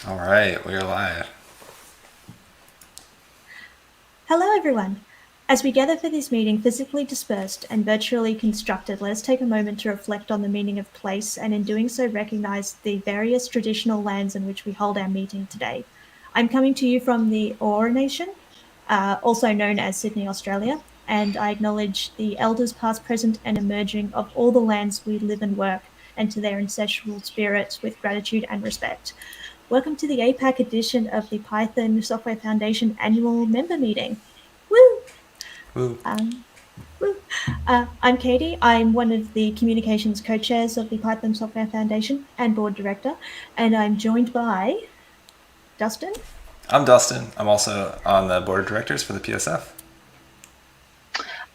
All right, we're live. Hello, everyone. As we gather for this meeting, physically dispersed and virtually constructed, let us take a moment to reflect on the meaning of place and in doing so recognize the various traditional lands in which we hold our meeting today. I'm coming to you from the Eora Nation, also known as Sydney, Australia, and I acknowledge the elders past, present, and emerging of all the lands we live and work, and to their ancestral spirits with gratitude and respect. Welcome to the APAC edition of the Python Software Foundation annual member meeting. Woo! Woo. Um, woo. I'm Katie. I'm one of the communications co-chairs of the Python Software Foundation and board director, and I'm joined by Dustin I'm Dustin. I'm also on the board of directors for the PSF.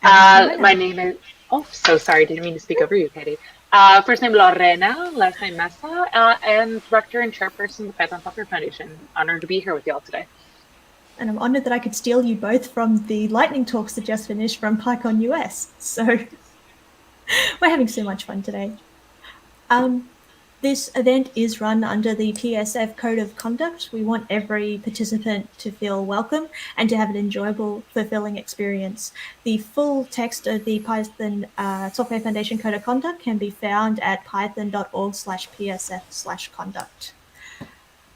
and My Lorena. name is, oh, so sorry, didn't mean to speak over you, Katie. First name Lorena, last name Mesa, and director and chairperson of the Python Software Foundation. Honored to be here with you all today. And I'm honored that I could steal you both from the lightning talks that just finished from PyCon US. So we're having so much fun today. This event is run under the PSF Code of Conduct. We want every participant to feel welcome and to have an enjoyable, fulfilling experience. The full text of the Python Software Foundation Code of Conduct can be found at python.org/psf/conduct.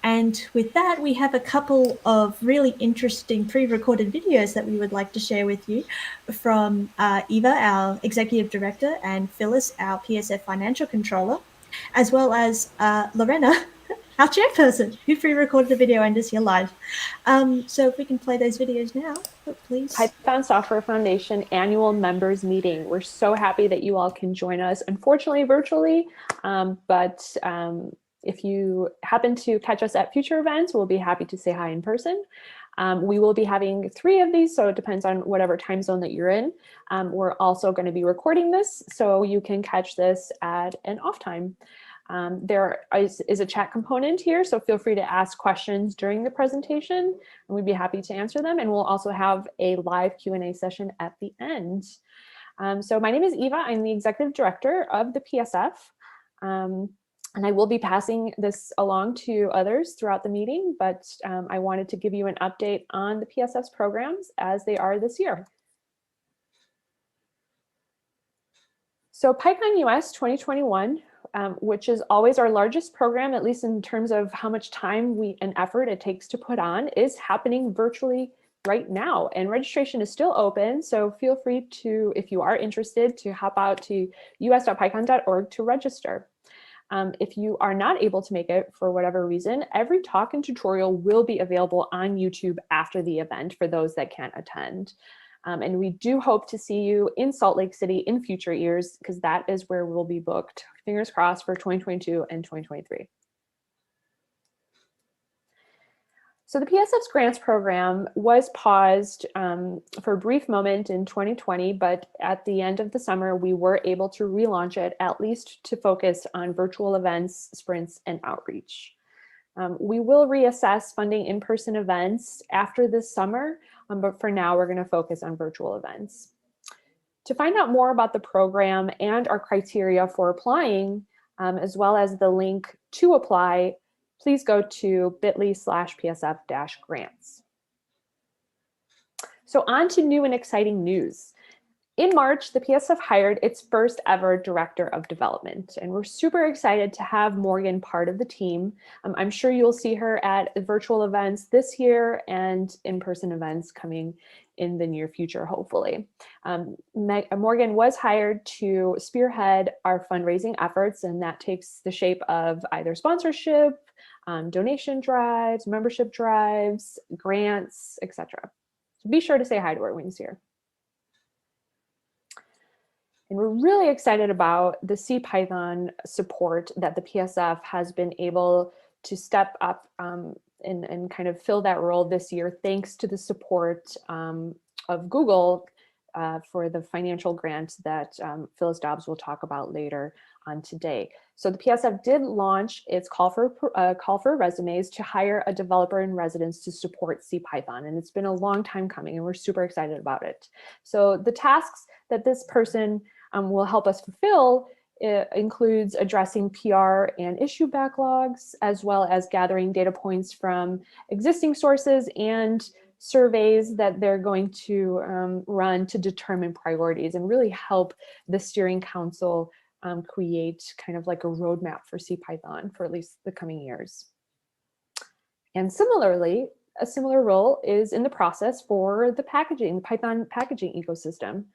And with that, we have a couple of really interesting pre-recorded videos that we would like to share with you from Eva, our Executive Director, and Phyllis, our PSF Financial Controller, as well as Lorena, our chairperson, who pre-recorded the video and is here live. So if we can play those videos now, please. Python Software Foundation annual members meeting. We're so happy that you all can join us, unfortunately virtually, but if you happen to catch us at future events, we'll be happy to say hi in person. We will be having 3 of these, so it depends on whatever time zone that you're in. We're also going to be recording this, so you can catch this at an off time. There is a chat component here, so feel free to ask questions during the presentation, and we'd be happy to answer them. And we'll also have a live Q&A session at the end. So my name is Eva. I'm the executive director of the PSF. And I will be passing this along to others throughout the meeting, but I wanted to give you an update on the PSF's programs as they are this year. So PyCon US 2021, which is always our largest program, at least in terms of how much time and effort it takes to put on, is happening virtually right now. And registration is still open, so feel free to, if you are interested, to hop out to us.pycon.org to register. If you are not able to make it for whatever reason, every talk and tutorial will be available on YouTube after the event for those that can't attend. And we do hope to see you in Salt Lake City in future years, because that is where we'll be booked. Fingers crossed for 2022 and 2023. So the PSF's grants program was paused for a brief moment in 2020, but at the end of the summer, we were able to relaunch it, at least to focus on virtual events, sprints, and outreach. We will reassess funding in-person events after this summer, but for now, we're going to focus on virtual events. To find out more about the program and our criteria for applying, as well as the link to apply, please go to bit.ly/PSF-grants. So on to new and exciting news. In March, the PSF hired its first ever director of development, and we're super excited to have Morgan part of the team. I'm sure you'll see her at virtual events this year and in-person events coming in the near future, hopefully. Morgan was hired to spearhead our fundraising efforts, and that takes the shape of either sponsorship, donation drives, membership drives, grants, etc. So be sure to say hi to her when you see her. And we're really excited about the CPython support that the PSF has been able to step up and kind of fill that role this year, thanks to the support of Google for the financial grant that Phyllis Dobbs will talk about later on today. So the PSF did launch its call for resumes to hire a developer in residence to support CPython, and it's been a long time coming, and we're super excited about it. So the tasks that this person will help us fulfill It includes addressing PR and issue backlogs, as well as gathering data points from existing sources and surveys that they're going to run to determine priorities and really help the steering council create kind of like a roadmap for CPython for at least the coming years. And similarly, a similar role is in the process for the Python packaging ecosystem.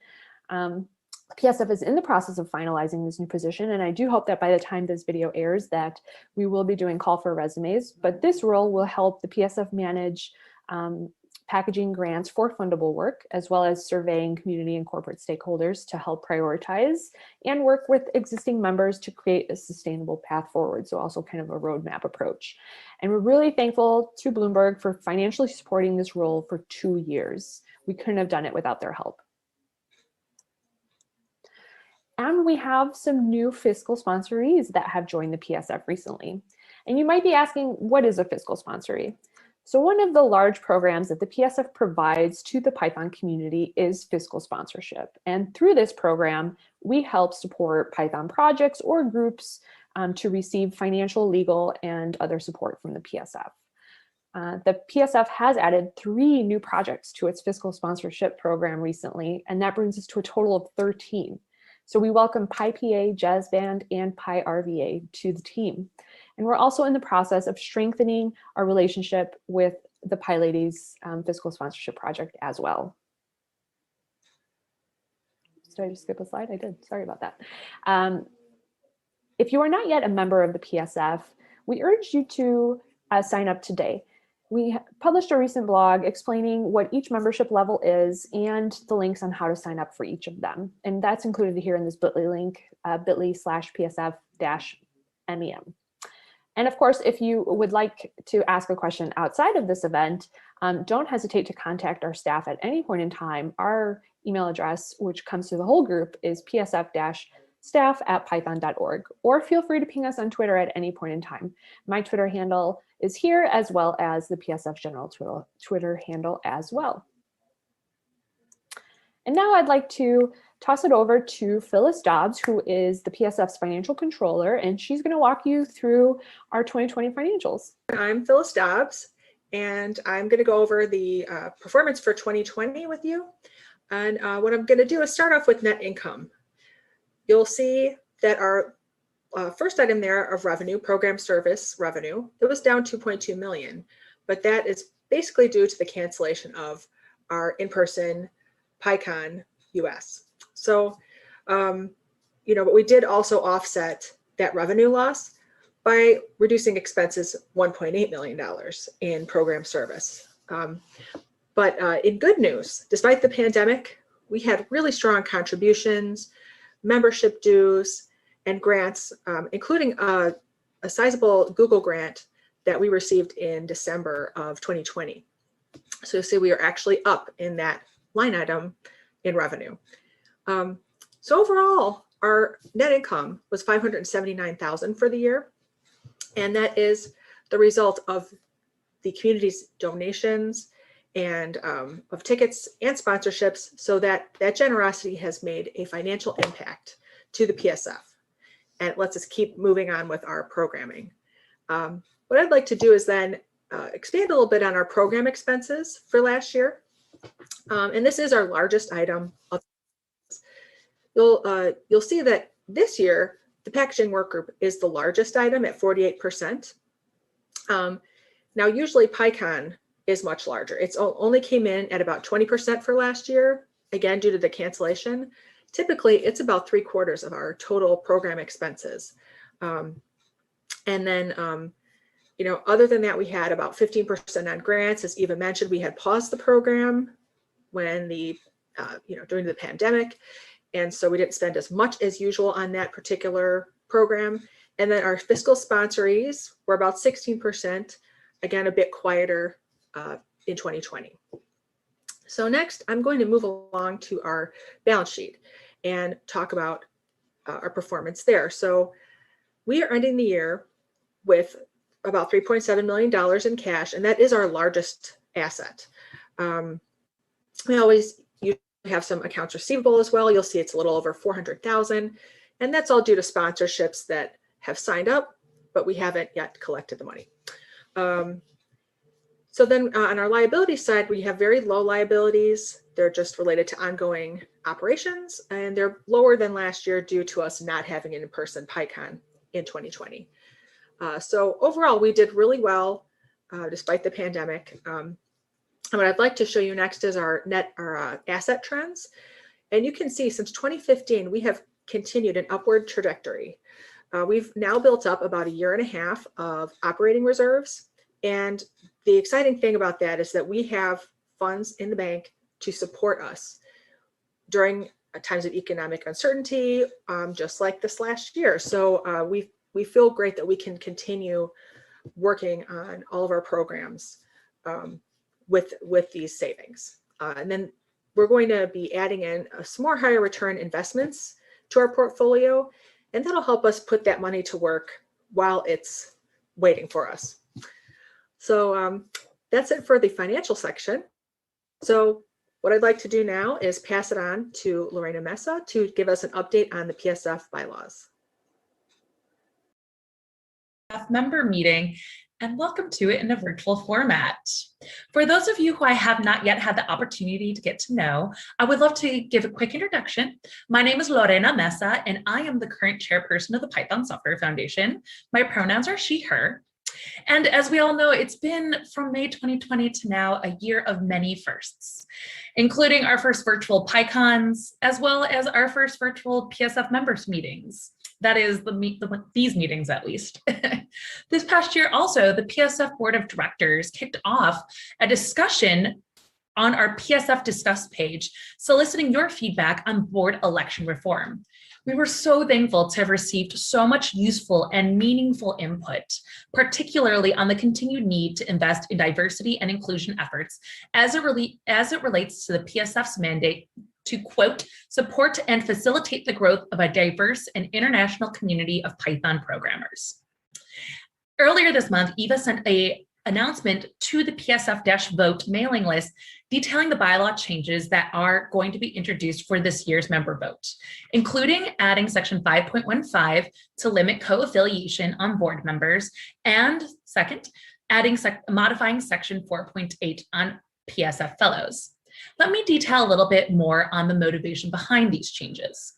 PSF is in the process of finalizing this new position, and I do hope that by the time this video airs that we will be doing call for resumes, but this role will help the PSF manage packaging grants for fundable work, as well as surveying community and corporate stakeholders to help prioritize and work with existing members to create a sustainable path forward. So also kind of a roadmap approach. And we're really thankful to Bloomberg for financially supporting this role for 2 years. We couldn't have done it without their help. And we have some new fiscal sponsorees that have joined the PSF recently. And you might be asking, what is a fiscal sponsoree? So one of the large programs that the PSF provides to the Python community is fiscal sponsorship. And through this program, we help support Python projects or groups to receive financial, legal, and other support from the PSF. The PSF has added 3 new projects to its fiscal sponsorship program recently, and that brings us to a total of 13. So we welcome PyPA, Jazz Band, and PyRVA to the team. And we're also in the process of strengthening our relationship with the PyLadies fiscal sponsorship project as well. Did I just skip a slide? I did, sorry about that. If you are not yet a member of the PSF, we urge you to sign up today. We published a recent blog explaining what each membership level is and the links on how to sign up for each of them. And that's included here in this bit.ly link, bit.ly/PSF-MEM. And of course, if you would like to ask a question outside of this event, don't hesitate to contact our staff at any point in time. Our email address, which comes to the whole group, is psf-staff@python.org, or feel free to ping us on Twitter at any point in time. My Twitter handle is here, as well as the PSF General Twitter handle as well. And now I'd like to toss it over to Phyllis Dobbs, who is the PSF's financial controller, and she's going to walk you through our 2020 financials. I'm Phyllis Dobbs, and I'm going to go over the performance for 2020 with you. And what I'm going to do is start off with net income. You'll see that our first item there of revenue, program service revenue, it was down 2.2 million, but that is basically due to the cancellation of our in-person PyCon US. So, but we did also offset that revenue loss by reducing expenses $1.8 million in program service. But in good news, despite the pandemic, we had really strong contributions, membership dues, and grants, including a sizable Google grant that we received in December of 2020. So you'll see we are actually up in that line item in revenue. So overall, our net income was $579,000 for the year. And that is the result of the community's donations and of tickets and sponsorships, so that generosity has made a financial impact to the PSF. And it lets us keep moving on with our programming. What I'd like to do is then expand a little bit on our program expenses for last year. And this is our largest item. You'll see that this year, the packaging work group is the largest item at 48%. Now, usually PyCon is much larger. It's only came in at about 20% for last year, again, due to the cancellation. Typically, it's about 3/4 of our total program expenses. And then, other than that, we had about 15% on grants. As Eva mentioned, we had paused the program when during the pandemic. And so we didn't spend as much as usual on that particular program. And then our fiscal sponsorees were about 16%, again, a bit quieter in 2020. So next, I'm going to move along to our balance sheet and talk about our performance there. So we are ending the year with about $3.7 million in cash, and that is our largest asset. We always usually have some accounts receivable as well. You'll see it's a little over $400,000. And that's all due to sponsorships that have signed up, but we haven't yet collected the money. So then on our liability side, we have very low liabilities. They're just related to ongoing operations, and they're lower than last year due to us not having an in-person PyCon in 2020. So overall, we did really well despite the pandemic. And what I'd like to show you next is our asset trends. And you can see since 2015, we have continued an upward trajectory. We've now built up about 1.5 years of operating reserves. And the exciting thing about that is that we have funds in the bank to support us during times of economic uncertainty, just like this last year. So we feel great that we can continue working on all of our programs with these savings. And then we're going to be adding in some more higher return investments to our portfolio, and that'll help us put that money to work while it's waiting for us. So that's it for the financial section. So what I'd like to do now is pass it on to Lorena Mesa to give us an update on the PSF bylaws. Member meeting, and welcome to it in a virtual format. For those of you who I have not yet had the opportunity to get to know, I would love to give a quick introduction. My name is Lorena Mesa, and I am the current chairperson of the Python Software Foundation. My pronouns are she, her. And as we all know, it's been from May 2020 to now a year of many firsts, including our first virtual PyCons, as well as our first virtual PSF members meetings. That is these meetings, at least. This past year also, the PSF Board of Directors kicked off a discussion on our PSF Discuss page, soliciting your feedback on board election reform. We were so thankful to have received so much useful and meaningful input, particularly on the continued need to invest in diversity and inclusion efforts as it relates to the PSF's mandate to, quote, support and facilitate the growth of a diverse and international community of Python programmers. Earlier this month, Eva sent an announcement to the PSF-Vote mailing list detailing the bylaw changes that are going to be introduced for this year's member vote, including adding section 5.15 to limit co-affiliation on board members, and second, modifying section 4.8 on PSF fellows. Let me detail a little bit more on the motivation behind these changes.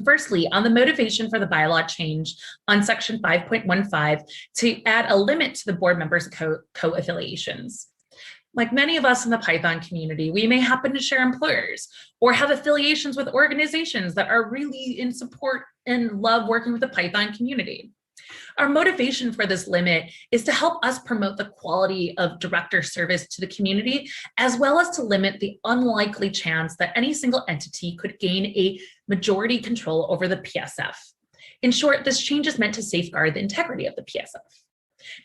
Firstly, on the motivation for the bylaw change on section 5.15 to add a limit to the board members' co-affiliations. Like many of us in the Python community, we may happen to share employers or have affiliations with organizations that are really in support and love working with the Python community. Our motivation for this limit is to help us promote the quality of director service to the community, as well as to limit the unlikely chance that any single entity could gain a majority control over the PSF. In short, this change is meant to safeguard the integrity of the PSF.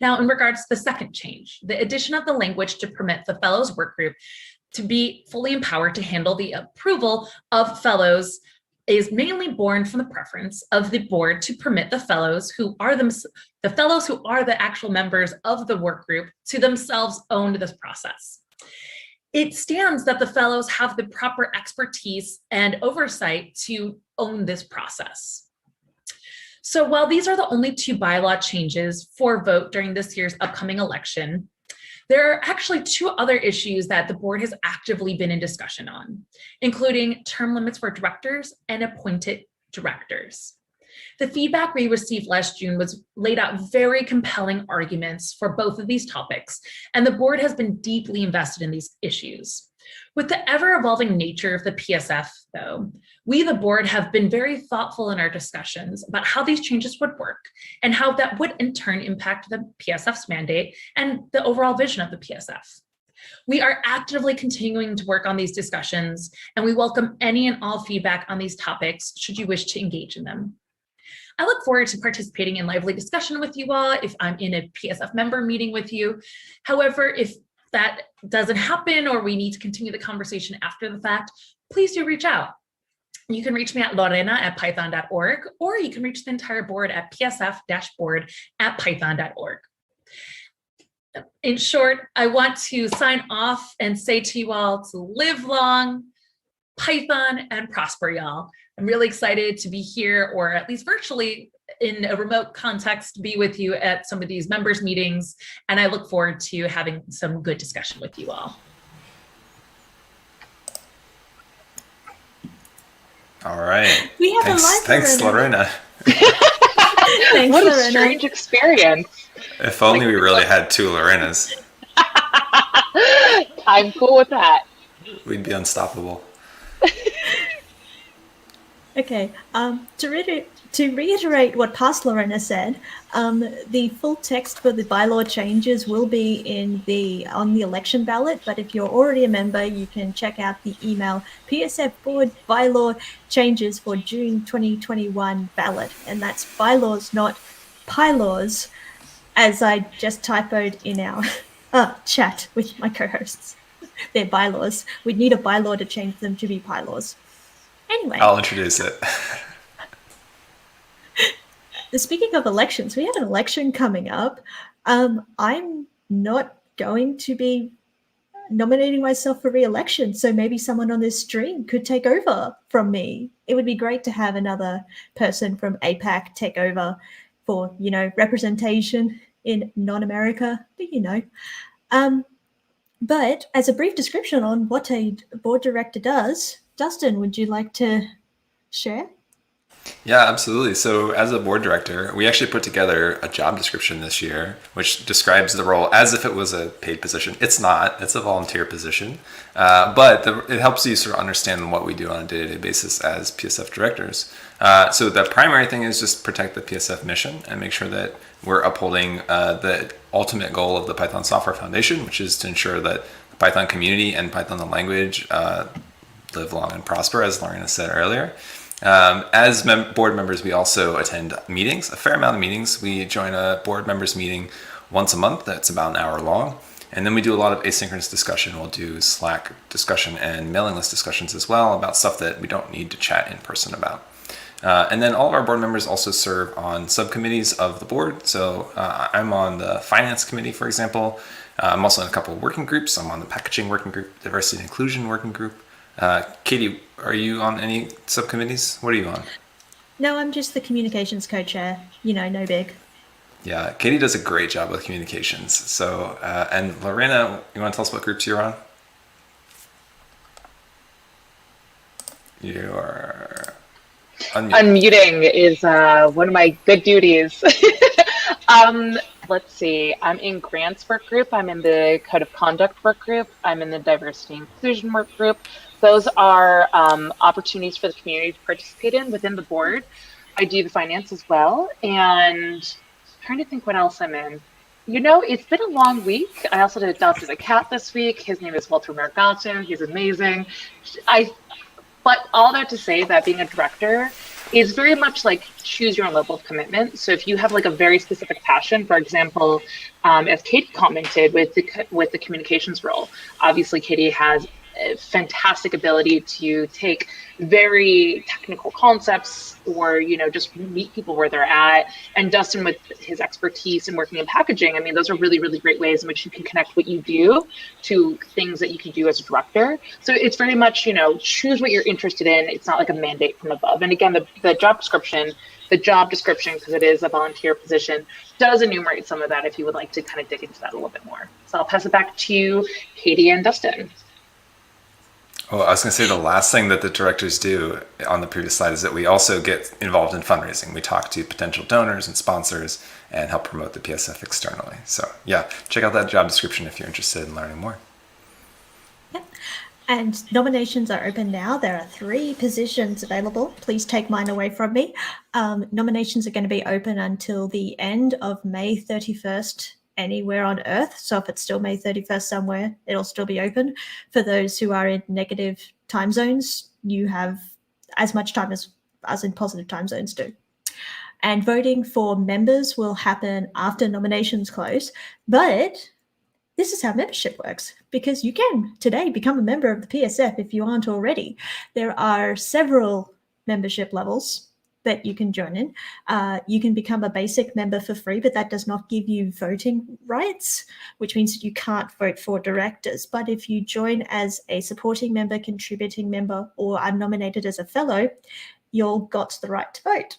Now, in regards to the second change, the addition of the language to permit the fellows work group to be fully empowered to handle the approval of fellows is mainly born from the preference of the board to permit the fellows who are the actual members of the work group to themselves own this process. It stands that the fellows have the proper expertise and oversight to own this process. So while these are the only two bylaw changes for vote during this year's upcoming election, there are actually two other issues that the board has actively been in discussion on, including term limits for directors and appointed directors. The feedback we received last June was laid out very compelling arguments for both of these topics, and the board has been deeply invested in these issues. With the ever-evolving nature of the PSF, though, we, the board, have been very thoughtful in our discussions about how these changes would work and how that would in turn impact the PSF's mandate and the overall vision of the PSF. We are actively continuing to work on these discussions, and we welcome any and all feedback on these topics should you wish to engage in them. I look forward to participating in lively discussion with you all if I'm in a PSF member meeting with you. However, if that doesn't happen or we need to continue the conversation after the fact, please do reach out. You can reach me at lorena@python.org, or you can reach the entire board at psf-board@python.org. In short, I want to sign off and say to you all to live long, Python, and prosper, y'all. I'm really excited to be here, or at least virtually in a remote context, be with you at some of these members meetings. And I look forward to having some good discussion with you all. All right. We have Thanks, Lorena. Thanks, What a Lorena. strange experience. If only we really had two Lorenas, I'm cool with that. we'd be unstoppable. Okay. To reiterate what past Lorena said, the full text for the bylaw changes will be on the election ballot. But if you're already a member, you can check out the email PSF Board Bylaw Changes for June 2021 ballot, and that's bylaws, not pylaws, as I just typoed in our chat with my co-hosts. They're bylaws. We'd need a bylaw to change them to be pylaws. Anyway. I'll introduce it. Speaking of elections, we have an election coming up. I'm not going to be nominating myself for re-election, so maybe someone on this stream could take over from me. It would be great to have another person from APAC take over for, representation in non-America, But as a brief description on what a board director does, Dustin, would you like to share? Yeah, absolutely. So as a board director, we actually put together a job description this year, which describes the role as if it was a paid position. It's not, it's a volunteer position, but it helps you sort of understand what we do on a day-to-day basis as PSF directors. So the primary thing is just protect the PSF mission and make sure that we're upholding the ultimate goal of the Python Software Foundation, which is to ensure that the Python community and Python the language live long and prosper, as Lorena said earlier. As board members, we also attend meetings, a fair amount of meetings. We join a board members meeting once a month. That's about an hour long. And then we do a lot of asynchronous discussion. We'll do Slack discussion and mailing list discussions as well about stuff that we don't need to chat in person about. And then all of our board members also serve on subcommittees of the board. So I'm on the finance committee, for example. I'm also in a couple of working groups. I'm on the packaging working group, diversity and inclusion working group. Katie, are you on any subcommittees? What are you on? No, I'm just the communications co-chair. No big. Yeah, Katie does a great job with communications. So, and Lorena, you want to tell us what groups you're on? You are unmuting is one of my good duties. Let's see. I'm in grants work group. I'm in the code of conduct work group. I'm in the diversity and inclusion work group. Those are opportunities for the community to participate in within the board. I do the finance as well. And I'm trying to think what else I'm in. It's been a long week. I also adopted a cat this week. His name is Walter Mergato. He's amazing. But all that to say that being a director is very much like choose your own level of commitment. So if you have like a very specific passion, for example, as Katie commented with the communications role, obviously Katie has a fantastic ability to take very technical concepts or just meet people where they're at. And Dustin, with his expertise in working in packaging, I mean, those are really, really great ways in which you can connect what you do to things that you can do as a director. So it's very much, choose what you're interested in. It's not like a mandate from above. And again, the job description, because it is a volunteer position, does enumerate some of that if you would like to kind of dig into that a little bit more. So I'll pass it back to Katie and Dustin. Well, I was going to say the last thing that the directors do on the previous slide is that we also get involved in fundraising. We talk to potential donors and sponsors and help promote the PSF externally. So yeah, check out that job description if you're interested in learning more. Yep. And nominations are open now. There are 3 positions available. Please take mine away from me. Nominations are going to be open until the end of May 31st. Anywhere on Earth. So if it's still May 31st somewhere, it'll still be open. For those who are in negative time zones, you have as much time as in positive time zones do. And voting for members will happen after nominations close. But this is how membership works, because you can today become a member of the PSF if you aren't already. There are several membership levels that you can join in. You can become a basic member for free, but that does not give you voting rights, which means that you can't vote for directors. But if you join as a supporting member, contributing member, or are nominated as a fellow, you all got the right to vote.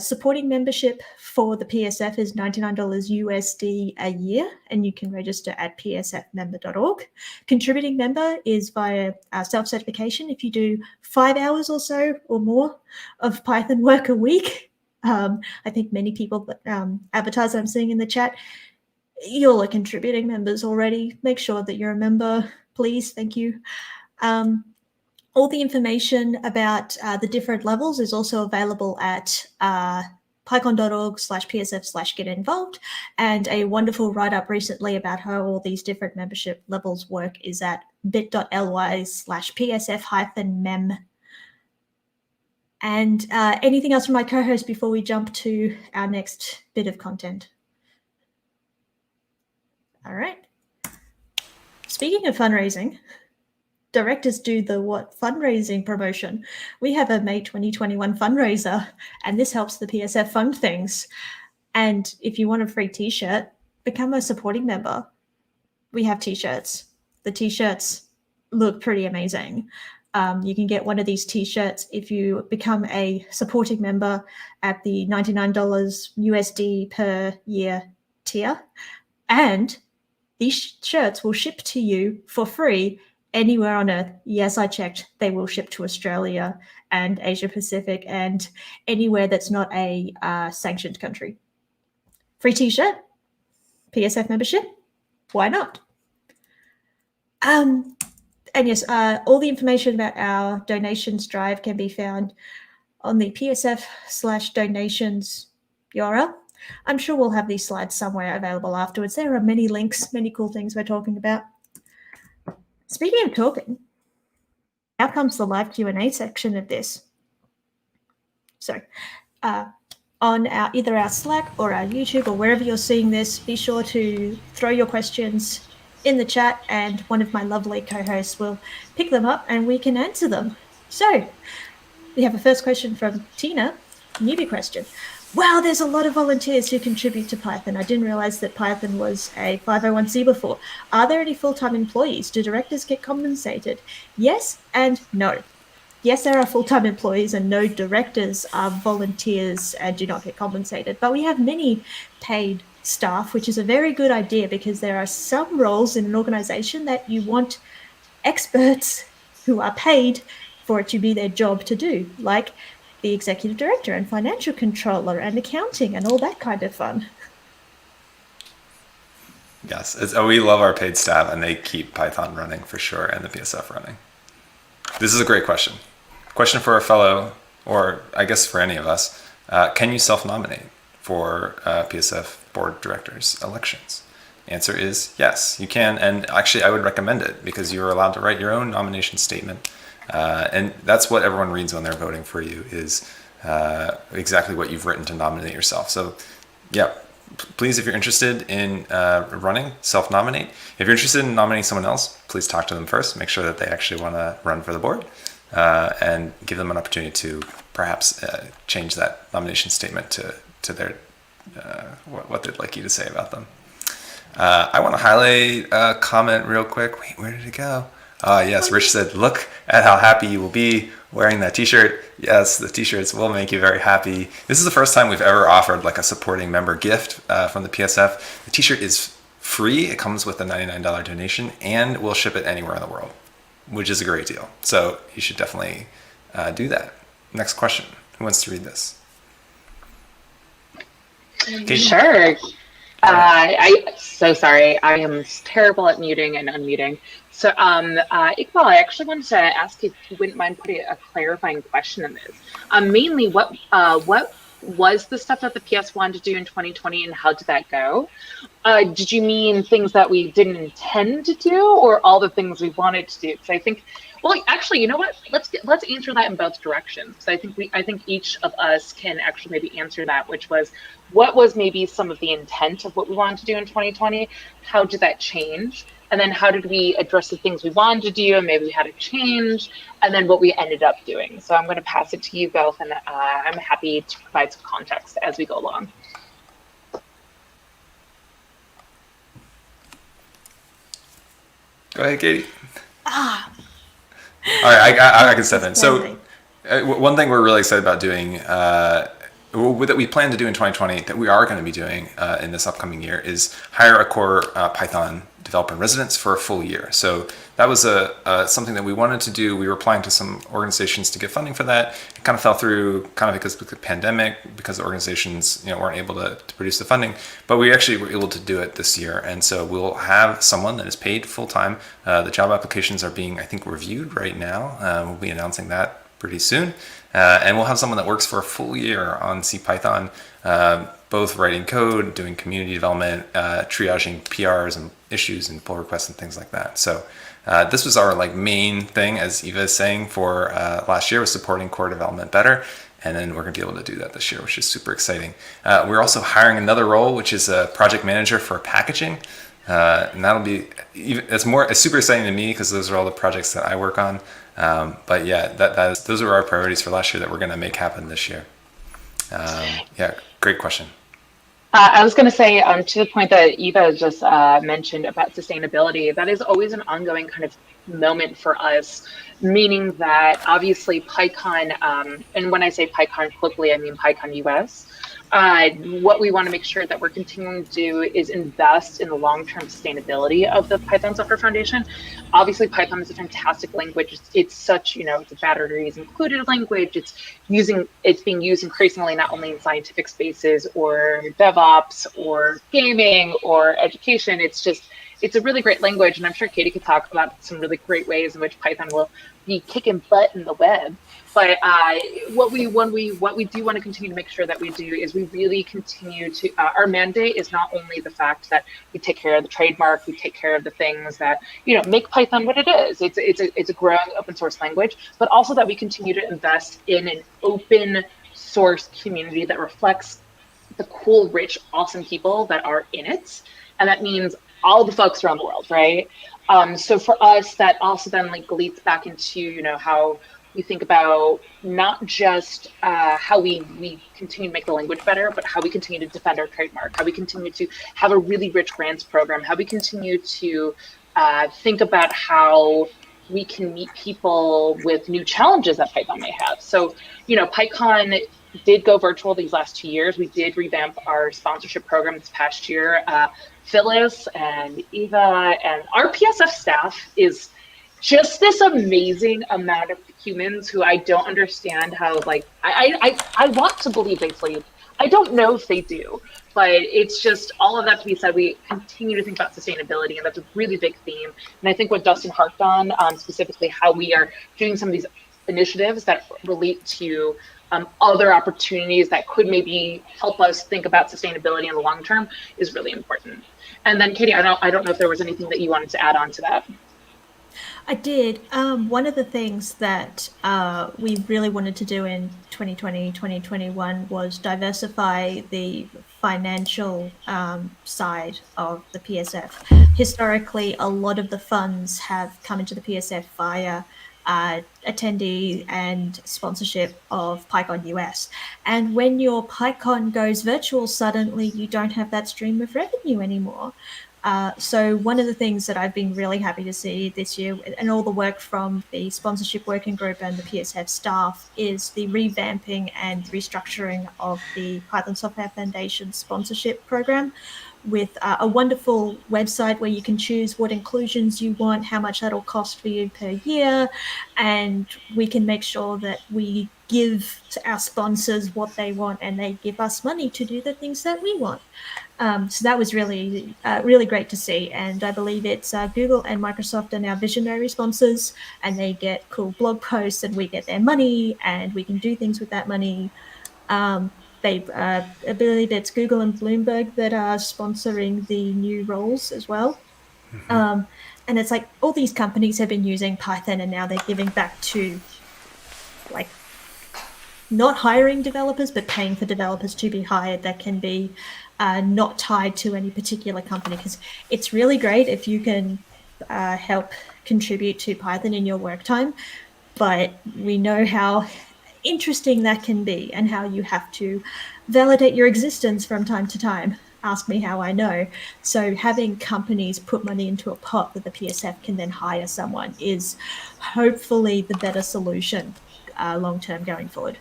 Supporting membership for the PSF is $99 USD a year, and you can register at psfmember.org. Contributing member is via self-certification. If you do 5 hours or so or more of Python work a week, I think many people advertise I'm seeing in the chat, you all are contributing members already. Make sure that you're a member, please. Thank you. All the information about the different levels is also available at pycon.org/psf/get involved. And a wonderful write-up recently about how all these different membership levels work is at bit.ly/psf-mem. And anything else from my co-host before we jump to our next bit of content? All right. Speaking of fundraising, directors do the fundraising promotion. We have a May 2021 fundraiser, and this helps the PSF fund things. And if you want a free t-shirt, become a supporting member. We have t-shirts. The t-shirts look pretty amazing. You can get one of these t-shirts if you become a supporting member at the $99 USD per year tier. And these shirts will ship to you for free anywhere on Earth. Yes, I checked. They will ship to Australia and Asia Pacific and anywhere that's not a sanctioned country. Free t-shirt, PSF membership, why not? And yes, all the information about our donations drive can be found on the PSF/donations URL. I'm sure we'll have these slides somewhere available afterwards. There are many links, many cool things we're talking about. Speaking of talking, now comes the live Q&A section of this. So on either our Slack or our YouTube or wherever you're seeing this, be sure to throw your questions in the chat and one of my lovely co-hosts will pick them up and we can answer them. So we have a first question from Tina, newbie question. Wow, there's a lot of volunteers who contribute to Python. I didn't realize that Python was a 501c before. Are there any full-time employees? Do directors get compensated? Yes and no. Yes, there are full-time employees and no directors are volunteers and do not get compensated. But we have many paid staff, which is a very good idea because there are some roles in an organization that you want experts who are paid for it to be their job to do, like the executive director and financial controller and accounting and all that kind of fun. Yes, we love our paid staff and they keep Python running for sure and the PSF running. This is a great question. Question for a fellow, or I guess for any of us, can you self-nominate for PSF board directors elections? Answer is yes, you can. And actually I would recommend it because you're allowed to write your own nomination statement. And that's what everyone reads when they're voting for you is exactly what you've written to nominate yourself. So yeah, please, if you're interested in running, self-nominate. If you're interested in nominating someone else, please talk to them first. Make sure that they actually want to run for the board and give them an opportunity to perhaps change that nomination statement to their what they'd like you to say about them. I want to highlight a comment real quick. Wait, where did it go? Yes, Rich said, look at how happy you will be wearing that t-shirt. Yes, the t-shirts will make you very happy. This is the first time we've ever offered like a supporting member gift from the PSF. The t-shirt is free. It comes with a $99 donation and we'll ship it anywhere in the world, which is a great deal. So you should definitely do that. Next question. Who wants to read this? Katie? Sure. I'm so sorry. I am terrible at muting and unmuting. So, Iqbal, I actually wanted to ask if you wouldn't mind putting a clarifying question in this. Mainly, what was the stuff that the PS wanted to do in 2020, and how did that go? Did you mean things that we didn't intend to do, or all the things we wanted to do? Because I think, well, actually, you know what? Let's answer that in both directions. So I think each of us can actually maybe answer that, which was, what was maybe some of the intent of what we wanted to do in 2020? How did that change? And then how did we address the things we wanted to do and maybe we had to change? And then what we ended up doing. So I'm going to pass it to you both, and I'm happy to provide some context as we go along. Go ahead, Katie. All right, I can step in. So One thing we're really excited about doing, that we plan to do in 2020, that we are going to be doing in this upcoming year, is hire a core Python developer in residence for a full year. So that was something that we wanted to do. We were applying to some organizations to get funding for that. It kind of fell through, kind of because of the pandemic, because the organizations weren't able to produce the funding. But we actually were able to do it this year, and so we'll have someone that is paid full time. The job applications are being, I think, reviewed right now. We'll be announcing that pretty soon. And we'll have someone that works for a full year on CPython, both writing code, doing community development, triaging PRs and issues and pull requests and things like that. So this was our main thing, as Eva is saying, for last year, was supporting core development better. And then we're going to be able to do that this year, which is super exciting. We're also hiring another role, which is a project manager for packaging. And that'll be it's super exciting to me because those are all the projects that I work on. But yeah, those are our priorities for last year that we're going to make happen this year. Yeah, great question. I was going to say, to the point that Eva just mentioned about sustainability, that is always an ongoing kind of moment for us, meaning that obviously PyCon, and when I say PyCon quickly, I mean PyCon US, what we want to make sure that we're continuing to do is invest in the long-term sustainability of the Python Software Foundation. Obviously, Python is a fantastic language. It's such, it's a batteries included language. It's being used increasingly not only in scientific spaces or DevOps or gaming or education. It's a really great language, and I'm sure Katie could talk about some really great ways in which Python will be kicking butt in the web. But what we do want to continue to make sure that we do is we really continue to, our mandate is not only the fact that we take care of the trademark, we take care of the things that, make Python what it is. It's a growing open source language, but also that we continue to invest in an open source community that reflects the cool, rich, awesome people that are in it. And that means all the folks around the world, right? So for us, that also then leads back into, how we think about not just how we continue to make the language better, but how we continue to defend our trademark, how we continue to have a really rich grants program, how we continue to think about how we can meet people with new challenges that Python may have. So, PyCon did go virtual these last 2 years. We did revamp our sponsorship program this past year. Phyllis and Eva and our PSF staff is just this amazing amount of humans who I don't understand how, I want to believe they sleep. I don't know if they do, but it's just all of that to be said. We continue to think about sustainability, and that's a really big theme. And I think what Dustin harped on, specifically how we are doing some of these initiatives that relate to other opportunities that could maybe help us think about sustainability in the long term, is really important. And then Katie, I don't know if there was anything that you wanted to add on to that. I did. One of the things that we really wanted to do in 2020, 2021 was diversify the financial side of the PSF. Historically, a lot of the funds have come into the PSF via attendee and sponsorship of PyCon US. And when your PyCon goes virtual, suddenly you don't have that stream of revenue anymore. So one of the things that I've been really happy to see this year, and all the work from the sponsorship working group and the PSF staff, is the revamping and restructuring of the Python Software Foundation sponsorship program, with a wonderful website where you can choose what inclusions you want, how much that'll cost for you per year, and we can make sure that we give to our sponsors what they want and they give us money to do the things that we want. So that was really great to see, and I believe it's Google and Microsoft are now visionary sponsors, and they get cool blog posts and we get their money and we can do things with that money. I believe it's Google and Bloomberg that are sponsoring the new roles as well. Mm-hmm. And it's all these companies have been using Python, and now they're giving back to not hiring developers, but paying for developers to be hired that can be not tied to any particular company, because it's really great if you can help contribute to Python in your work time, but we know how interesting that can be and how you have to validate your existence from time to time. Ask me how I know. So having companies put money into a pot that the PSF can then hire someone is hopefully the better solution. long term going forward.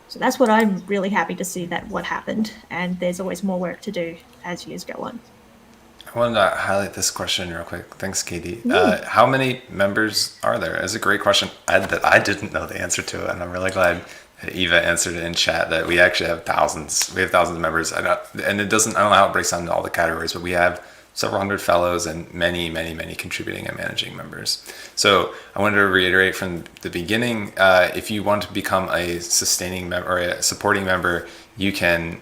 So that's what I'm really happy to see that what happened, and there's always more work to do as years go on. I wanted to highlight this question real quick. Thanks, Katie. How many members are there? It's a great question that I didn't know the answer to, and I'm really glad that Eva answered it in chat that we actually have thousands. We have thousands of members, and it doesn't. I don't know how it breaks down into all the categories, but we have several hundred fellows and many, many, many contributing and managing members. So I wanted to reiterate from the beginning, if you want to become a sustaining member or a supporting member, you can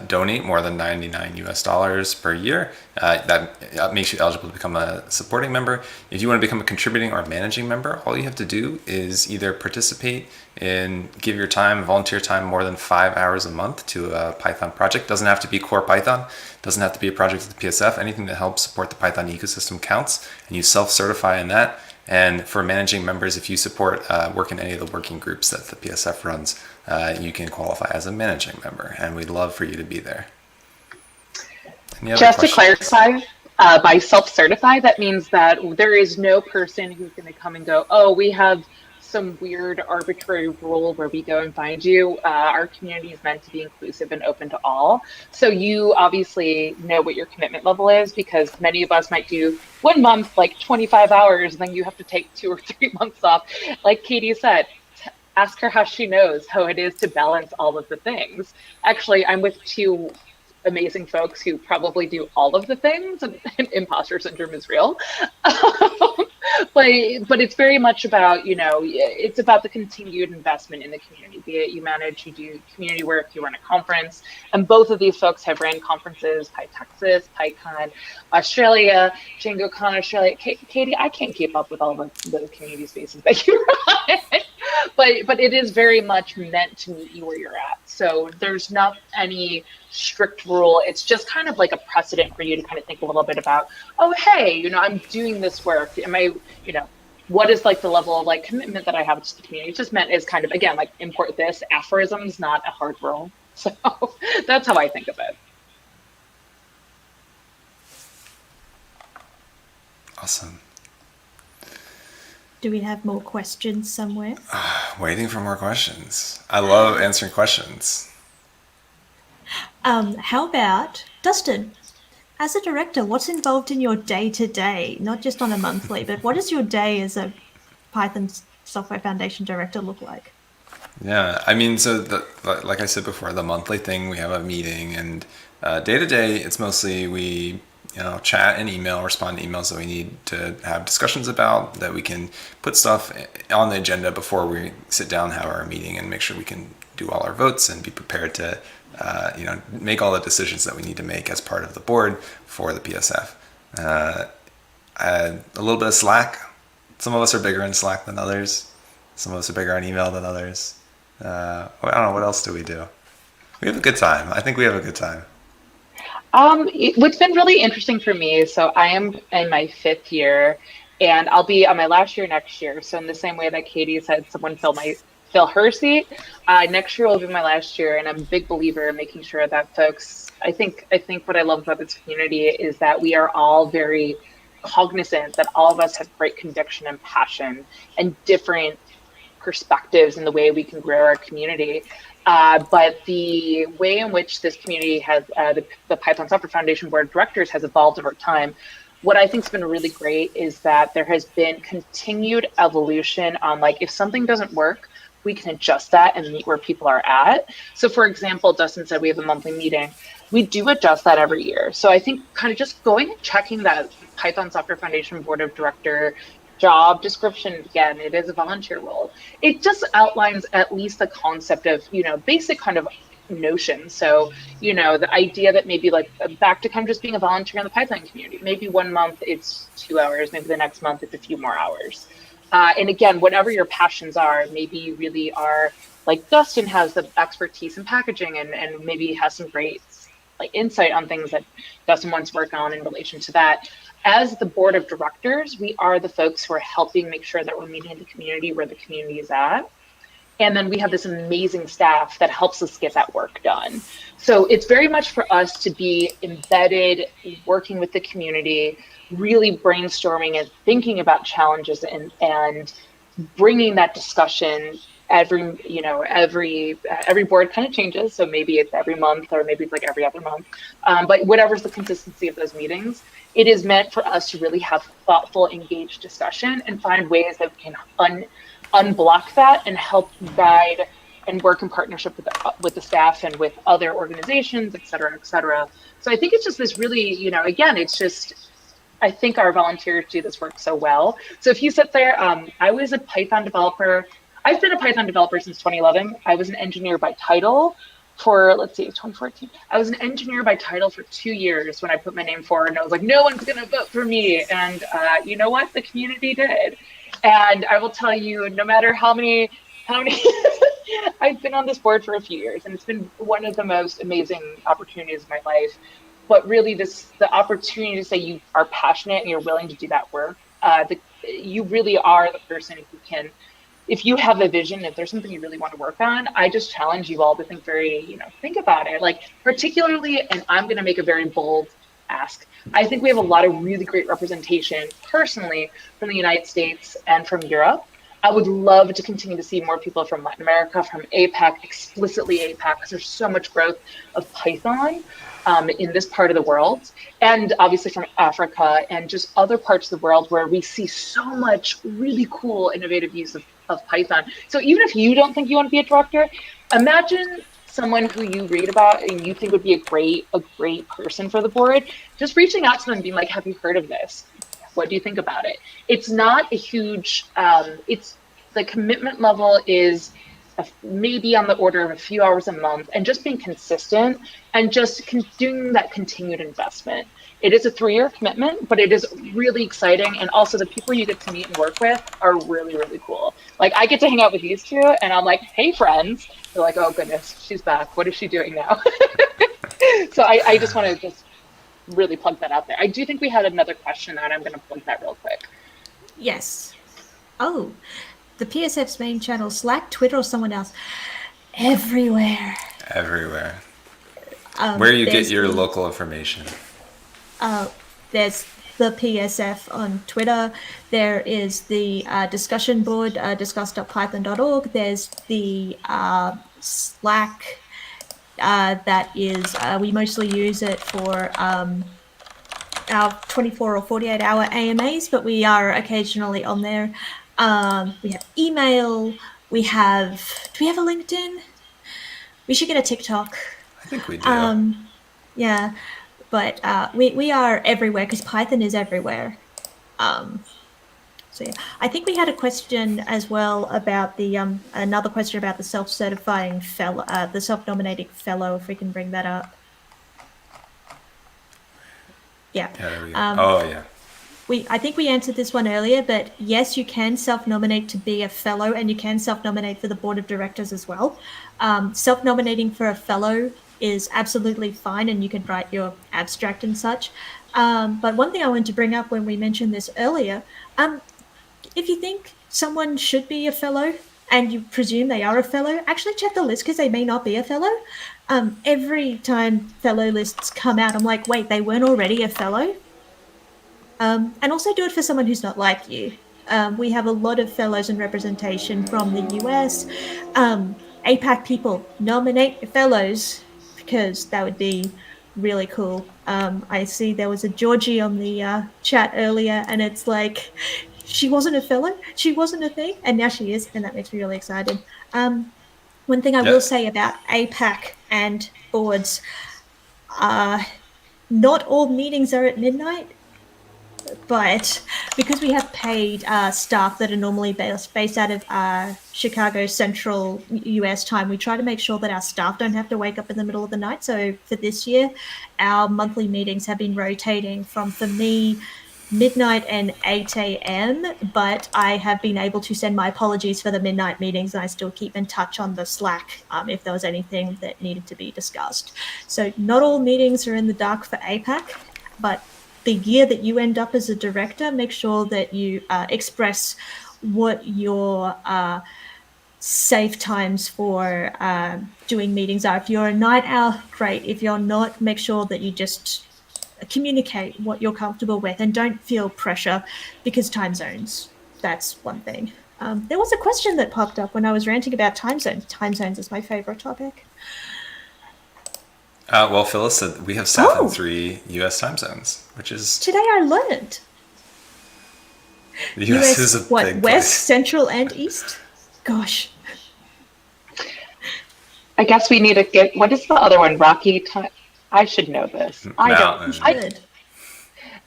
donate more than $99 per year. That makes you eligible to become a supporting member. If you want to become a contributing or managing member, all you have to do is either participate in, give your time, volunteer time, more than 5 hours a month to a Python project. Doesn't have to be core Python, doesn't have to be a project at the PSF. Anything that helps support the Python ecosystem counts, and you self-certify in that. And for managing members, if you support work in any of the working groups that the PSF runs, you can qualify as a managing member, and we'd love for you to be there. Just to clarify, by self-certify, that means that there is no person who's going to come and go, oh, we have some weird arbitrary rule where we go and find you. Our community is meant to be inclusive and open to all. So you obviously know what your commitment level is, because many of us might do 1 month, like 25 hours, and then you have to take 2 or 3 months off. Like Katie said, ask her how she knows how it is to balance all of the things. Actually, I'm with 2 amazing folks who probably do all of the things, and imposter syndrome is real. But it's very much about, it's about the continued investment in the community, be it you manage, you do community work, you run a conference, and both of these folks have ran conferences, PyTexas, PyCon Australia, DjangoCon Australia. Katie, I can't keep up with all the community spaces that you run. But it is very much meant to meet you where you're at. So there's not any strict rule. It's just kind of like a precedent for you to kind of think a little bit about, oh, hey, I'm doing this work. Am I, what is like the level of like commitment that I have to the community? It's just meant as kind of, again, like import this aphorisms, not a hard rule. So that's how I think of it. Awesome. Do we have more questions somewhere? Waiting for more questions. I love answering questions. How about Dustin? As a director, what's involved in your day-to-day, not just on a monthly, but what does your day as a Python Software Foundation director look like? Yeah, I mean, so like I said before, the monthly thing, we have a meeting, and day-to-day, it's mostly we chat and email, respond to emails that we need to have discussions about, that we can put stuff on the agenda before we sit down and have our meeting, and make sure we can do all our votes and be prepared to make all the decisions that we need to make as part of the board for the PSF. A little bit of Slack. Some of us are bigger in Slack than others. Some of us are bigger on email than others. I don't know, what else do we do? We have a good time. I think we have a good time. What's been really interesting for me, so I am in my 5th year, and I'll be on my last year next year. So in the same way that Katie said someone fill her seat, next year will be my last year, and I'm a big believer in making sure that folks, I think what I love about this community is that we are all very cognizant that all of us have great conviction and passion and different perspectives in the way we can grow our community. But the way in which this community has, the Python Software Foundation Board of Directors has evolved over time, what I think has been really great is that there has been continued evolution on, like, if something doesn't work, we can adjust that and meet where people are at. So for example, Dustin said we have a monthly meeting. We do adjust that every year. So I think kind of just going and checking that Python Software Foundation Board of Director job description, again, it is a volunteer role. It just outlines at least the concept of, basic kind of notion. So, the idea that maybe like back to kind of just being a volunteer in the Python community, maybe 1 month it's 2 hours, maybe the next month it's a few more hours. And again, whatever your passions are, maybe you really are, like Dustin has the expertise in packaging and maybe has some great like insight on things that Dustin wants to work on in relation to that. As the board of directors, we are the folks who are helping make sure that we're meeting the community where the community is at. And then we have this amazing staff that helps us get that work done. So it's very much for us to be embedded, working with the community, really brainstorming and thinking about challenges and bringing that discussion every board kind of changes. So maybe it's every month, or maybe it's like every other month. But whatever's the consistency of those meetings, it is meant for us to really have thoughtful, engaged discussion and find ways that we can unblock that and help guide and work in partnership with the staff and with other organizations, et cetera, et cetera. So I think it's just this really, again, it's just, I think our volunteers do this work so well. So if you sit there, I was a Python developer. I've been a Python developer since 2011. I was an engineer by title for, 2014. I was an engineer by title for 2 years when I put my name forward, and I was like, no one's gonna vote for me. And you know what? The community did. And I will tell you, no matter how many I've been on this board for a few years, and it's been one of the most amazing opportunities of my life. But really, the opportunity to say you are passionate and you're willing to do that work, you really are the person who can, if you have a vision, if there's something you really want to work on, I just challenge you all to think think about it. Like particularly, and I'm going to make a very bold ask. I think we have a lot of really great representation personally from the United States and from Europe. I would love to continue to see more people from Latin America, from APAC, explicitly APAC, because there's so much growth of Python in this part of the world, and obviously from Africa and just other parts of the world where we see so much really cool, innovative use of Python. So even if you don't think you want to be a director, imagine someone who you read about and you think would be a great person for the board, just reaching out to them and being like, have you heard of this? What do you think about it? It's not a huge, the commitment level is maybe on the order of a few hours a month, and just being consistent and just doing that continued investment. It is a 3-year commitment, but it is really exciting. And also the people you get to meet and work with are really, really cool. Like I get to hang out with these two and I'm like, hey friends. They're like, oh goodness, she's back. What is she doing now? So I just want to just really plug that out there. I do think we had another question, and I'm going to plug that real quick. Yes. Oh, the PSF's main channel, Slack, Twitter, or someone else? Everywhere. Everywhere. Where you get your local information. There's the PSF on Twitter. There is the discussion board, discuss.python.org. There's the Slack. That is, we mostly use it for our 24 or 48 hour AMAs, but we are occasionally on there. We have email. Do we have a LinkedIn? We should get a TikTok. I think we do. Yeah, but we are everywhere because Python is everywhere. So yeah, I think we had a question as well about the another question about the self-certifying fellow, the self-nominating fellow. If we can bring that up. Yeah. There we go. Yeah. I think we answered this one earlier, but yes, you can self-nominate to be a fellow, and you can self-nominate for the board of directors as well. Self-nominating for a fellow is absolutely fine, and you can write your abstract and such. But one thing I wanted to bring up when we mentioned this earlier, if you think someone should be a fellow and you presume they are a fellow, actually check the list because they may not be a fellow. Every time fellow lists come out, I'm like, wait, they weren't already a fellow? And also do it for someone who's not like you. We have a lot of fellows and representation from the US. APAC people, nominate your fellows because that would be really cool. I see there was a Georgie on the chat earlier, and it's like, she wasn't a fellow, she wasn't a thing, and now she is, and that makes me really excited. One thing I will say about APAC and boards, not all meetings are at midnight, but because we have paid staff that are normally based out of Chicago Central US time, we try to make sure that our staff don't have to wake up in the middle of the night. So for this year, our monthly meetings have been rotating from, for me, midnight and 8 a.m., but I have been able to send my apologies for the midnight meetings, and I still keep in touch on the Slack if there was anything that needed to be discussed. So not all meetings are in the dark for APAC, but the year that you end up as a director, make sure that you express what your safe times for doing meetings are. If you're a night owl, great. If you're not, make sure that you just communicate what you're comfortable with and don't feel pressure because time zones. That's one thing. There was a question that popped up when I was ranting about time zones. Time zones is my favorite topic. Well, Phyllis said we have staff in Oh. 3 U.S. time zones, which is Today I learned. the U.S. is a what, big West, place. Central, and East? Gosh. I guess we need to get, what is the other one? Rocky time? I should know this. I Mountain. don't.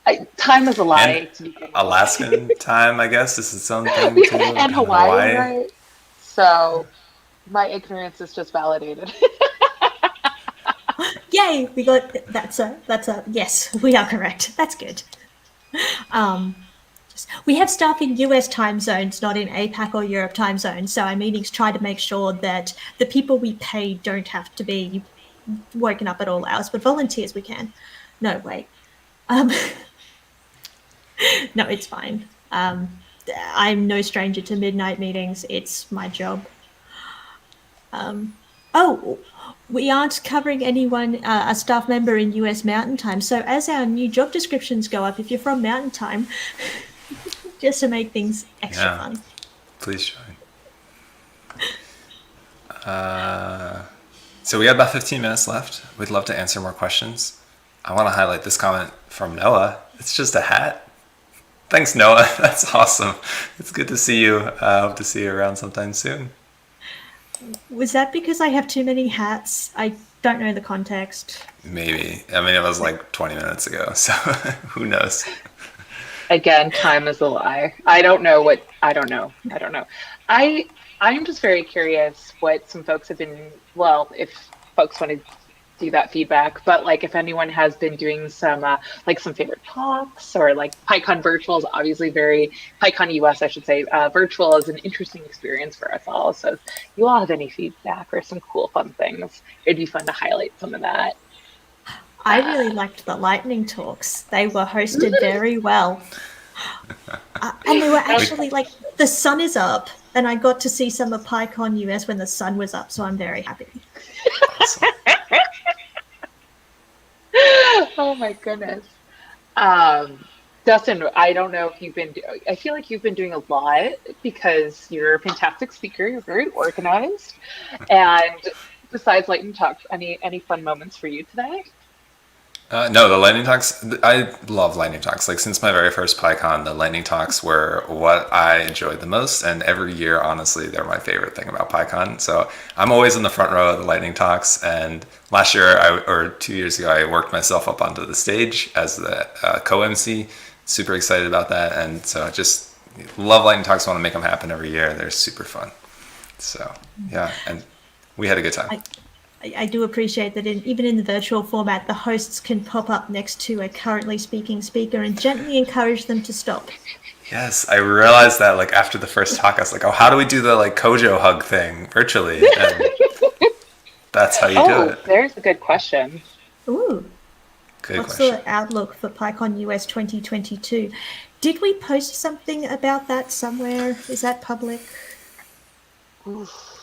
Good. Time is a lie. And to begin with. Alaskan time, I guess, is its own thing too. And Hawaii, right? So my ignorance is just validated. Yay! We got that's a yes. We are correct. That's good. We have staff in US time zones, not in APAC or Europe time zones. So our meetings try to make sure that the people we pay don't have to be woken up at all hours, but volunteers we can. No, wait. No, it's fine. I'm no stranger to midnight meetings. It's my job. We aren't covering anyone, a staff member in US Mountain Time. So as our new job descriptions go up, if you're from Mountain Time, just to make things extra fun. Please join. So we have about 15 minutes left. We'd love to answer more questions. I want to highlight this comment from Noah. It's just a hat. Thanks, Noah. That's awesome. It's good to see you. I hope to see you around sometime soon. Was that because I have too many hats? I don't know the context. Maybe. I mean, it was like 20 minutes ago, so who knows? Again, time is a lie. I don't know. I'm just very curious what some folks have been, well, if folks want to do that feedback, but like if anyone has been doing some like some favorite talks, or like PyCon virtual is obviously PyCon US, I should say, virtual is an interesting experience for us all. So if you all have any feedback or some cool fun things, it'd be fun to highlight some of that. I really liked the lightning talks. They were hosted very well. And they were actually like, the sun is up, and I got to see some of PyCon US when the sun was up, so I'm very happy. Awesome. Oh my goodness. Dustin, I don't know if I feel like you've been doing a lot because you're a fantastic speaker. You're very organized. And besides lightning talks, any fun moments for you today? No, the lightning talks, I love lightning talks. Like since my very first PyCon, the lightning talks were what I enjoyed the most. And every year, honestly, they're my favorite thing about PyCon. So I'm always in the front row of the lightning talks. And last year, or 2 years ago, I worked myself up onto the stage as the co-MC. Super excited about that. And so I just love lightning talks. Want to make them happen every year. They're super fun. So yeah, and we had a good time. I do appreciate that even in the virtual format, the hosts can pop up next to a currently speaking speaker and gently encourage them to stop. Yes, I realized that like after the first talk, I was like, oh, how do we do the like Kojo hug thing virtually? And that's how you do it. There's a good question. Ooh. Good What's question. the outlook for PyCon US 2022? Did we post something about that somewhere? Is that public?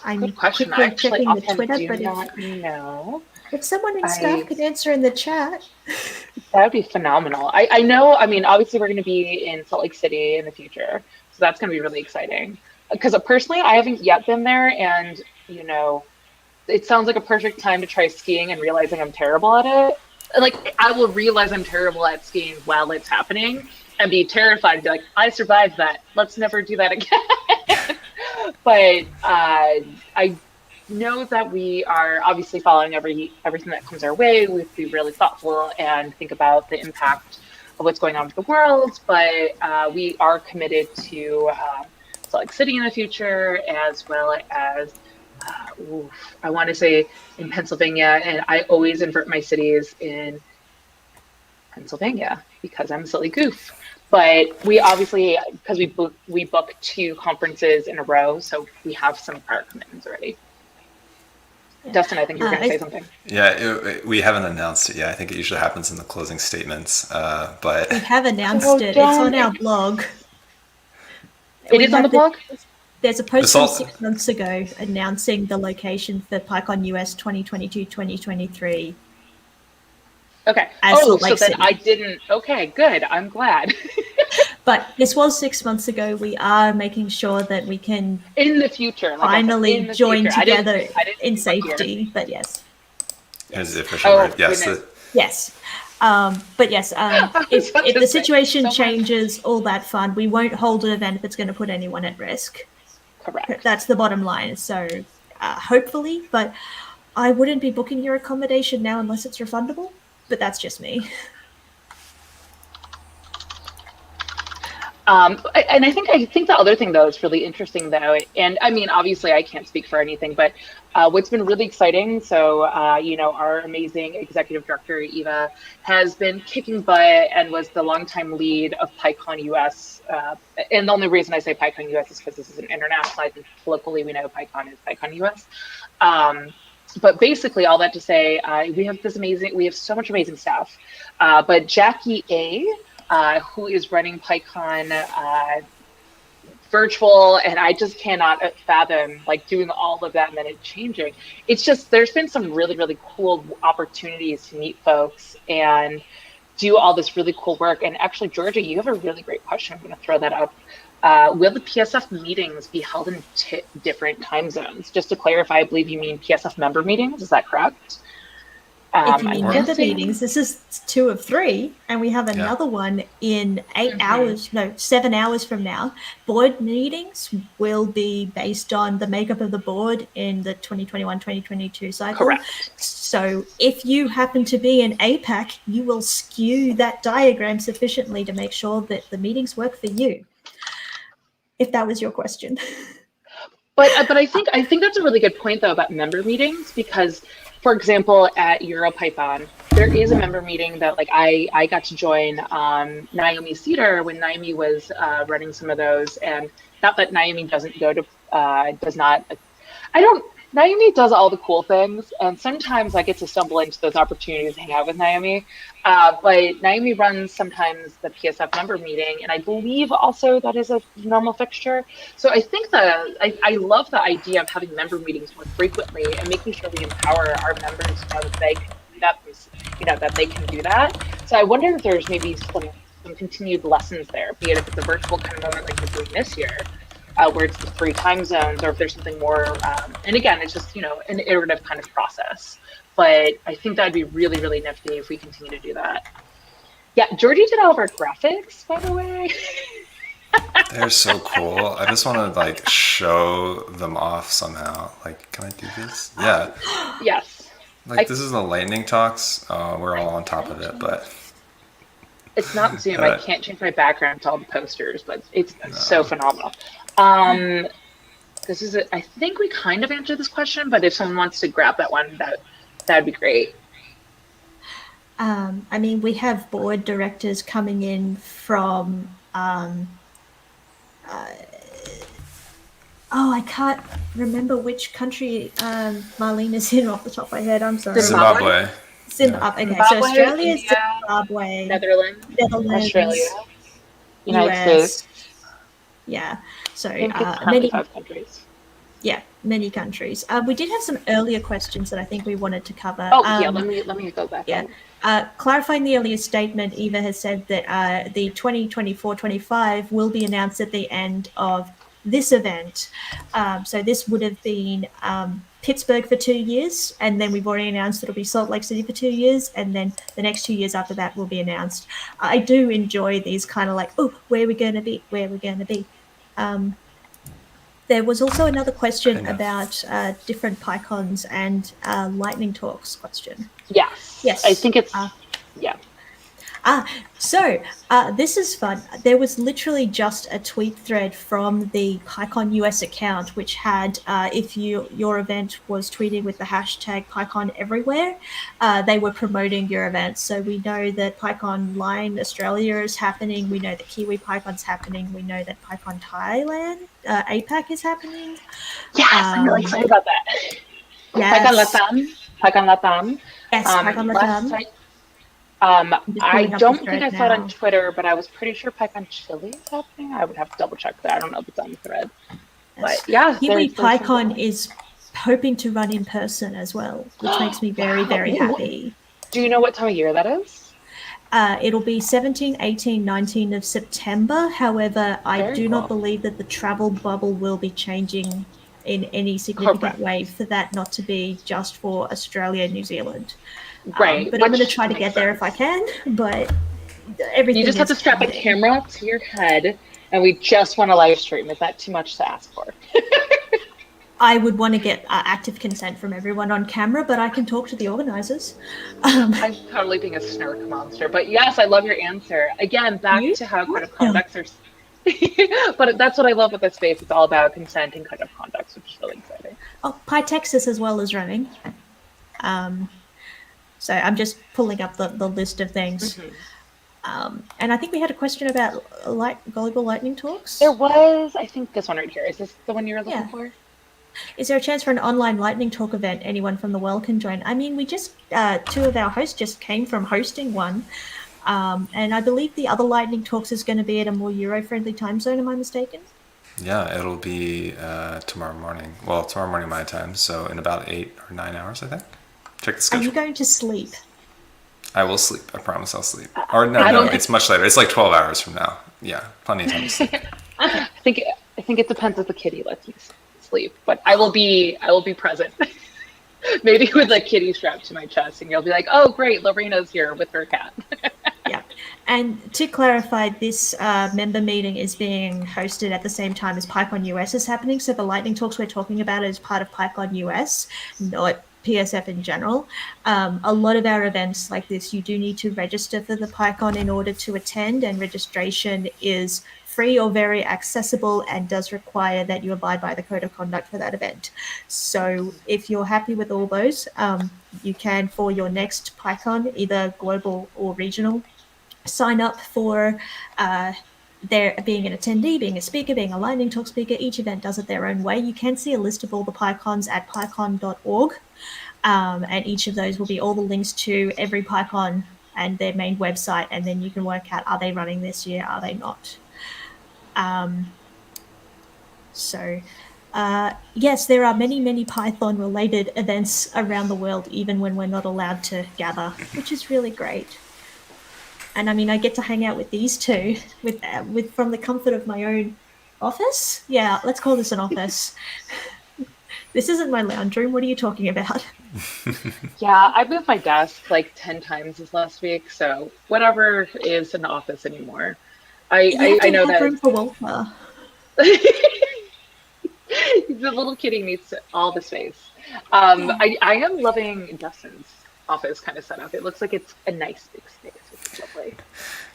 I'm Good question. quickly I actually checking the often Twitter, do but not know. if someone in staff could answer in the chat. That would be phenomenal. I know, I mean, obviously we're going to be in Salt Lake City in the future, so that's going to be really exciting. Because personally, I haven't yet been there, and, you know, it sounds like a perfect time to try skiing and realizing I'm terrible at it. Like, I will realize I'm terrible at skiing while it's happening and be terrified and be like, I survived that. Let's never do that again. But I know that we are obviously following everything that comes our way. We have to be really thoughtful and think about the impact of what's going on with the world. But we are committed to Salt Lake City in the future, as well as I want to say in Pennsylvania. And I always invert my cities in Pennsylvania because I'm a silly goof. But we obviously, because we book 2 conferences in a row, so we have some prior commitments already. Yeah. Dustin, I think you were going to say something. Yeah, we haven't announced it yet. I think it usually happens in the closing statements. But We have announced it. It's on our blog. It is on the blog? There's a post from 6 months ago announcing the location for PyCon US 2022-2023. Okay. So then I didn't. Okay, good. I'm glad. But this was 6 months ago. We are making sure that we can In the future, like I said, finally in the join future. I didn't together in put here. safety. But yes. Here's the official Oh, word. Yes. goodness. Yes. But yes, if about the to say, situation someone- changes, all that fun, we won't hold an event that's going to put anyone at risk. Correct. That's the bottom line. So hopefully, but I wouldn't be booking your accommodation now unless it's refundable. But that's just me. And I think the other thing though is really interesting though, and I mean obviously I can't speak for anything, but what's been really exciting. So our amazing executive director Eva has been kicking butt and was the longtime lead of PyCon US. And the only reason I say PyCon US is because this is an international. I think locally we know PyCon is PyCon US. But basically, all that to say, we have so much amazing staff. But Jackie A. Who is running PyCon virtual, and I just cannot fathom like doing all of that and then it changing. It's just there's been some really, really cool opportunities to meet folks and do all this really cool work. And actually, Georgia, you have a really great question. I'm going to throw that up. Will the PSF meetings be held in different time zones? Just to clarify, I believe you mean PSF member meetings. Is that correct? If you mean member meetings, this is 2 of 3, and we have another one in 7 hours from now. Board meetings will be based on the makeup of the board in the 2021-2022 cycle. Correct. So if you happen to be in APAC, you will skew that diagram sufficiently to make sure that the meetings work for you. If that was your question. But I think that's a really good point though about member meetings, because for example at EuroPython there is a member meeting that like I got to join Naomi Cedar when Naomi was running some of those, and not that Naomi doesn't go to Naomi does all the cool things, and sometimes I get to stumble into those opportunities to hang out with Naomi. But Naomi runs sometimes the PSF member meeting, and I believe also that is a normal fixture. So I think I love the idea of having member meetings more frequently and making sure we empower our members to know that they can do that, that they can do that. So I wonder if there's maybe some continued lessons there, be it if it's a virtual kind of moment like we're doing this year. Where it's the 3 time zones, or if there's something more, and again, it's just, an iterative kind of process. But I think that'd be really, really nifty if we continue to do that. Yeah, Georgie did all of our graphics, by the way. They're so cool. I just want to show them off somehow. Can I do this? Yeah. Yes. This is the lightning talks. We're all on top of it, but it's not Zoom. I can't change my background to all the posters, but it's so phenomenal. I think we kind of answered this question, but if someone wants to grab that one, that'd be great. I mean, we have board directors coming in from, I can't remember which country Marlene is in off the top of my head. I'm sorry. Zimbabwe. Zimbabwe. Okay, so Australia, India, Zimbabwe, Netherlands, Australia, United States. Yeah, so many countries. Yeah, many countries. We did have some earlier questions that I think we wanted to cover. Let me go back. Yeah, clarifying the earlier statement, Eva has said that the 2024-25 will be announced at the end of this event. So this would have been Pittsburgh for 2 years, and then we've already announced it'll be Salt Lake City for 2 years, and then the next 2 years after that will be announced. I do enjoy these kind of where are we going to be? There was also another question about different PyCons and lightning talks question. Yes. I think it's, yeah. So this is fun. There was literally just a tweet thread from the PyCon US account, which had, if your event was tweeted with the hashtag PyCon everywhere, they were promoting your event. So we know that PyCon Line Australia is happening. We know that Kiwi PyCon's happening. We know that PyCon Thailand, APAC is happening. Yes, I'm really excited about that. Yes. PyCon Latam. Yes, PyCon Latam. I don't think I saw it on Twitter, but I was pretty sure PyCon Chile is happening. I would have to double check that. I don't know if it's on the thread. But yeah, Kiwi PyCon is hoping to run in person as well, which makes me very, very happy. Do you know what time of year that is? It'll be 17, 18, 19 of September. However, I Very do not cool. believe that the travel bubble will be changing in any significant Correct. way for that not to be just for Australia and New Zealand. Right. But I'm going to Which try to makes get there if I sense. can, but You everything just have is to strap a pending. camera to your head, and we just want to live stream. Is that too much to ask for? I would want to get active consent from everyone on camera, but I can talk to the organizers. I'm totally being a snark monster, but yes, I love your answer. Again, back You? to how code of No. conducts are. But that's what I love with this space. It's all about consent and code of conduct, which is really exciting. Oh, PyTexas as well is running. So I'm just pulling up the list of things. And I think we had a question about volleyball lightning talks. There was, I think, this one right here. Is this the one you were looking Yeah. for? Is there a chance for an online lightning talk event anyone from the world can join? I mean, we just, two of our hosts just came from hosting one. And I believe the other lightning talks is going to be at a more Euro-friendly time zone, am I mistaken? Yeah, it'll be tomorrow morning. Well, tomorrow morning my time, so in about 8 or 9 hours, I think. Check the Are schedule. you going to sleep? I will sleep. I promise I'll sleep. Or no, I no, don't- it's much later. It's like 12 hours from now. Yeah, plenty of time to sleep. I think it depends if the kitty lets me sleep, but I will be present. Maybe with a kitty strapped to my chest, and you'll be like, "Oh, great, Lorena's here with her cat." Yeah. And to clarify, this member meeting is being hosted at the same time as PyCon US is happening. So the lightning talks we're talking about is part of PyCon US, not PSF in general. A lot of our events like this, you do need to register for the PyCon in order to attend, and registration is free or very accessible and does require that you abide by the code of conduct for that event. So if you're happy with all those, you can, for your next PyCon, either global or regional, sign up for there being an attendee, being a speaker, being a lightning talk speaker. Each event does it their own way. You can see a list of all the PyCons at pycon.org, and each of those will be all the links to every PyCon and their main website, and then you can work out, are they running this year, are they not? Yes, there are many Python related events around the world, even when we're not allowed to gather, which is really great. And I mean, I get to hang out with these two with from the comfort of my own office. Yeah, let's call this an office. This isn't my lounge room. What are you talking about? Yeah, I moved my desk like 10 times this last week, so whatever is an office anymore. I know have that room for Walter. the little kitty needs all the space. I am loving Dustin's office kind of setup. It looks like it's a nice big space, which is lovely.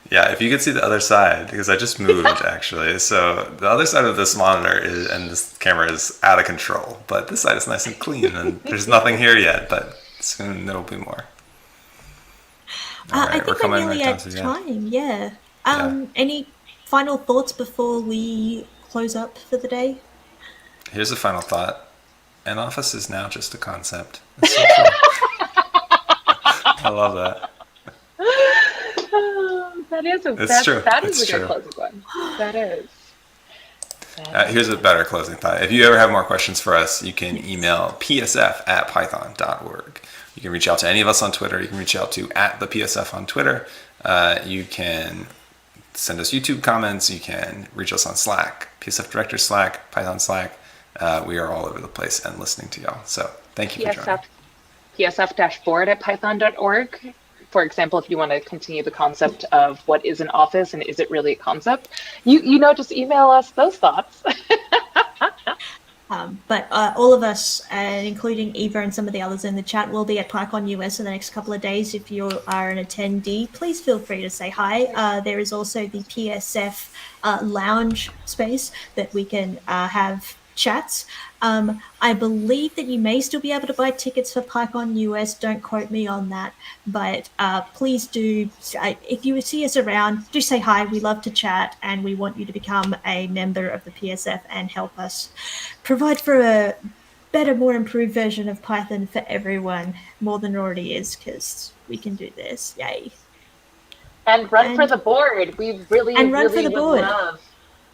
Yeah, if you could see the other side, because I just moved actually. So the other side of this monitor and this camera is out of control, but this side is nice and clean, and there's nothing here yet, but soon there'll be more. All I right, we're think we're coming nearly right down at to the end. time. Yeah. Yeah. Any final thoughts before we close up for the day? Here's a final thought. An office is now just a concept. It's so cool. I love that. That is a It's true. That is It's a good true. closing one. That is. Here's a better closing thought. If you ever have more questions for us, you can email psf@python.org. You can reach out to any of us on Twitter. You can reach out to @thepsf on Twitter. You can send us YouTube comments. You can reach us on Slack, PSF Director Slack, Python Slack. We are all over the place and listening to y'all. So thank you for joining. PSF-board@python.org. For example, if you want to continue the concept of what is an office and is it really a concept, just email us those thoughts. But all of us, including Eva and some of the others in the chat, will be at PyCon US in the next couple of days. If you are an attendee, please feel free to say hi. There is also the PSF lounge space that we can have chats. I believe that you may still be able to buy tickets for PyCon US. Don't quote me on that, but please do. If you see us around, do say hi. We love to chat, and we want you to become a member of the PSF and help us provide for a better, more improved version of Python for everyone, more than it already is, because we can do this. Yay! And run for the board. We really, And run really for the board.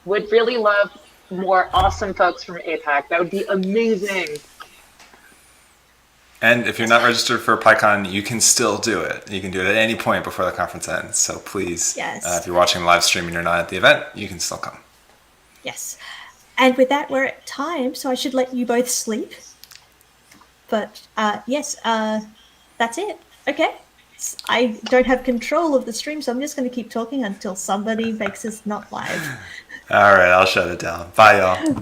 would really love more awesome folks from APAC. That would be amazing. And if you're not registered for PyCon, you can still do it. You can do it at any point before the conference ends. So please, Yes. if you're watching the live stream and you're not at the event, you can still come. Yes. And with that, we're at time, so I should let you both sleep. But yes, that's it. Okay. I don't have control of the stream, so I'm just going to keep talking until somebody makes us not live. All right, I'll shut it down. Bye, y'all.